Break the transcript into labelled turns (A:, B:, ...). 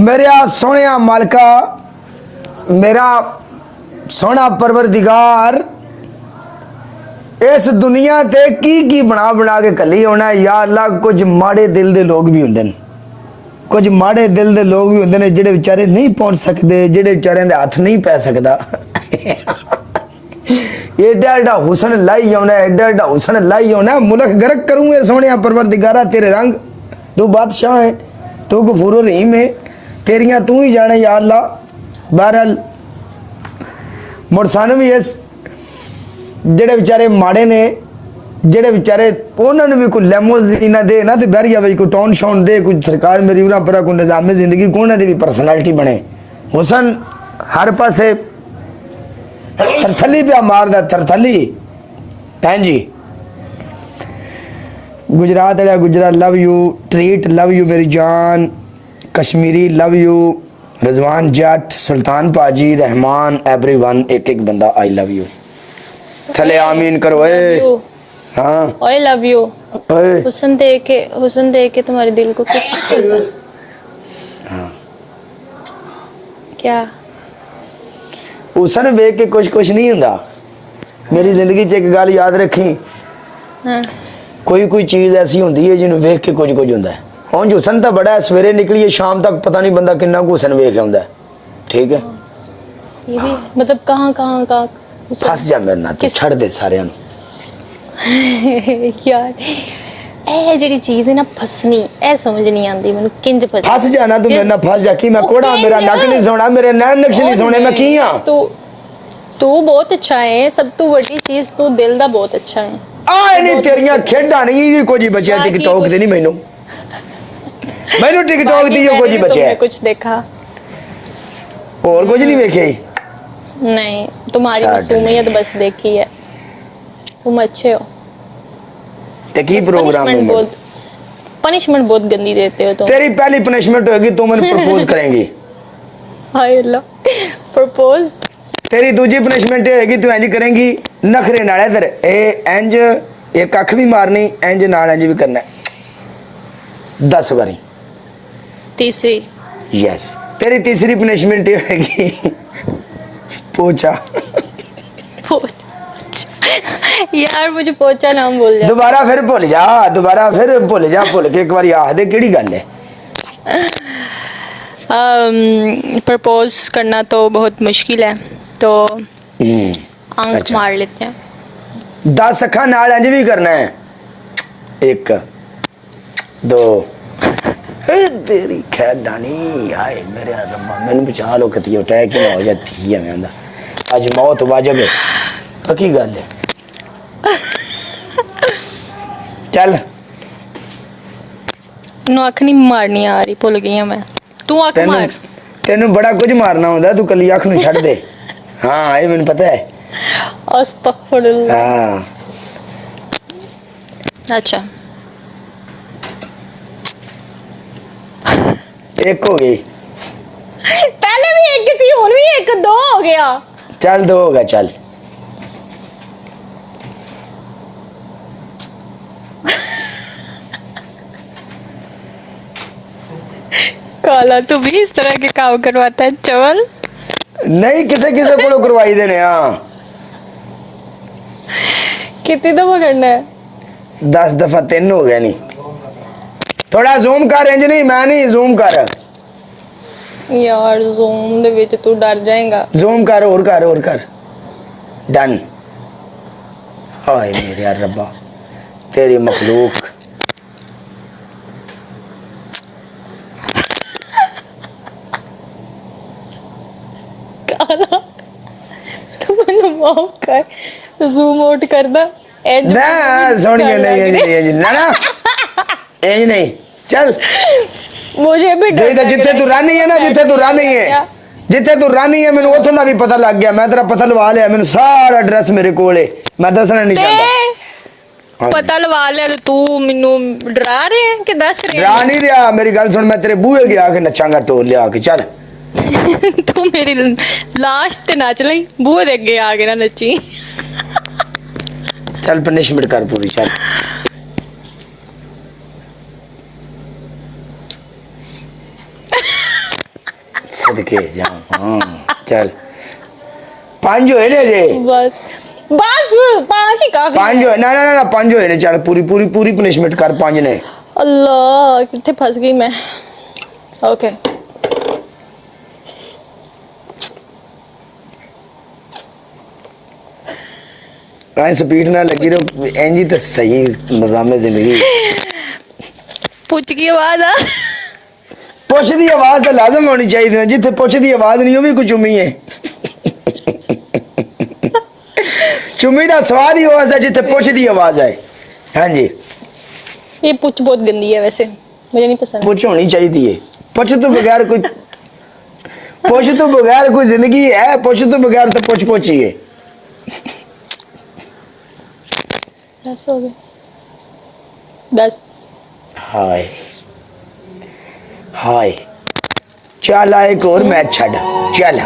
A: मेरे सोने मालका, मेरा सोना परवरदिगार इस दुनिया ते की बना बना के कली होना। या अल्लाह, कुछ माड़े दिल दे लोग भी होंदे, कुछ माड़े दिल दे लोग भी होंदे ने जेड़े बेचारे नहीं पहुंच सकते, जेड़े बेचारे दे हाथ नहीं पै सकता। एडा एडा हुसन लाई आना, एडा एडा हुसन लाई आना, मुल्क गर्क करूंगे सोने परवरदिगारा। तेरे रंग, तू बादशाह है, तू गफूर रहीम है, तेरियां तू ही जाने या अल्लाह। बहरहाल मुड़ सानू भी इस जेड़े बेचारे माड़े ने, जेड़े बेचारे उन्होंने भी कोई लैमोजीना दे ना, तो बहरिया भाई कोई टाउन शाउन दे, कोई सरकार मेरी उरा पर कोई निजाम जिंदगी को उन्होंने भी पर्सनैलिटी बने। हुसन हर पासे थरथली पे मारदा, थरथली। हाँ जी, गुजरात अड़ा Gujarat love you, treat love you मेरी जान, कश्मीरी लव यू, रिजवान जट, सुल्तान पाजी, रहमान, एवरीवन, एक एक बंदा आई लव यू। थले आमीन करो। हाँ,
B: आई लव यू। हुसन देख के तुम्हारे दिल को कुछ नहीं होता।
A: हाँ।
B: क्या
A: हुसन वेख के कुछ कुछ नहीं होंदा। मेरी जिंदगी च एक गल याद रखी,
B: हाँ।
A: कोई कोई चीज ऐसी होंदी है जिन्होंने वेख के कुछ कुछ होंदा है। हुण हुसन तो बड़ा है, सवेरे निकलिए शाम तक पता नहीं बंदा किन्ना को हुसन वेख आउंदा है। ठीक है,
B: ये भी मतलब कहाँ
A: फस जा मेरे नाल, छड़ दे सारिਆਂ ਨੂੰ।
B: यार ਇਹ ਜਿਹੜੀ चीज है ना फसनी, ਇਹ समझ नहीं आती मैनू किंज
A: फस जाना तू मेरे नाल, फस जा। की मैं कोड़ा, मेरा नक नहीं सोना, मेरे नैन नक्श नहीं सोने, मैं की हां?
B: तू बहुत अच्छा है, सब तू बड़ी चीज, तू दिल दा बहुत अच्छा है।
A: आ नहीं तेरियां खेडां नहीं कुछ बचिया टिकटॉक ते नहीं, मैनू मैनू टिकटॉक दी कुछ बचिया,
B: कुछ देखा
A: और कुछ नहीं वेखे।
B: नहीं, तुम्हारी मासूमियत बस देखी है, तुम अच्छे हो।
A: ते की प्रोग्राम है?
B: पनिशमेंट बहुत गंदी देते हो तुम।
A: तेरी पहली पनिशमेंट होगी, तू मैंने प्रपोज करेंगी।
B: हाय अल्लाह, प्रपोज।
A: तेरी दूसरी पनिशमेंट होगी, तू इंज करेंगी नखरे नाल, इधर ए इंज एक अख भी मारनी, इंज नाल इंज भी करना 10 बारी।
B: तीसरी?
A: यस, तेरी तीसरी पनिशमेंट होगी पोछा।
B: यार मुझे पोछा नाम बोल जा।
A: दोबारा फिर भूल जा, दोबारा फिर भूल जा, भूल के एक बार आख दे केड़ी गल है।
B: प्रपोज करना तो बहुत मुश्किल है, तो आंख मार लेते हैं।
A: 10 अखा नाल इंज भी करना है, 1 2 तेरी खैर डानी आए मेरे रब्बा, मैनू बचा लो कती अटैक ना हो जाती है। मैं अज मौत वाजब है, पक्की गल है। चल
B: नु अख नहीं मारनी आ रही, भूल गई मैं। तू अख मार।
A: तेनू बड़ा कुछ मारना होंदा, तू कली अख नू छड़ दे। हाँ, ये मैनू पता है।
B: अस्तगफुरुल्लाह।
A: हाँ,
B: अच्छा,
A: एक हो गई।
B: पहले भी एक थी, और भी एक, 2 हो गया।
A: चल 2 होगा, चल।
B: काला तू भी इस तरह के काम करवाता है चवल?
A: नहीं, किसे किसे को करवाई देने। हाँ,
B: कितनी दफा करना है?
A: 10 दफा 3 हो गया। नहीं, थोड़ा जूम कर, इंज नहीं, मैं नहीं, जूम कर
B: यार, ज़ूम दे विच तू डर जाएगा।
A: जूम कर, और कर, और कर। डन। हाय मेरे यार रब्बा, तेरी मखलूक।
B: काला तू मैंने माफ कर, जूम आउट कर दा।
A: ना सोनिया, नहीं ना ना, यही नहीं। चल,
B: मुझे भी डर
A: जिथे तू रानी है ना, जिथे तू रानी है, जिथे तू रानी है, मैनू उथों दा भी पता लग गया। मैं तेरा पता लवा लिया, मैनू सारा एड्रेस मेरे कोल है, मैं दसना नहीं चाहता।
B: पता लवा लिया तो तू मैनू डरा रहे हैं कि दस रहे
A: डरा नहीं रहा। मेरी गल सुन, मैं तेरे बूहे गया के नचांगा टोल लिया के। चल
B: तू मेरी लाश ते नाच लई, बूहे दे अगे आ के ना नची।
A: चल पनिशमेंट कर पूरी, चल। सदके जाऊं चल 5 होए ने जे
B: बस बस 5 ही काफी
A: 5 होए ना ना ना 5 होए ने चल पूरी पूरी पूरी पनिशमेंट कर 5 ने
B: अल्लाह कितने फंस गई मैं ओके
A: काहे स्पीड ना लगी रहो एंजी तो सही निजाम जिंदगी
B: पूछ की आवाज आ
A: पुछ दी आवाज तो लाजम होनी चाहिए जिथे पुछ दी आवाज नहीं वो भी कोई चुम्मी है चुम्मी का स्वाद ही आवाज है जिथे पुछ दी आवाज है हाँ जी
B: ये पूछ बहुत गंदी है वैसे मुझे नहीं पसंद
A: पुछ होनी चाहिए पुछ तो बगैर कोई पुछ तो बगैर कोई जिंदगी है पुछ तो बगैर तो पुछ पुछ ही है
B: बस हो गया बस
A: हाय हाय चल एक और मैच छड़ चल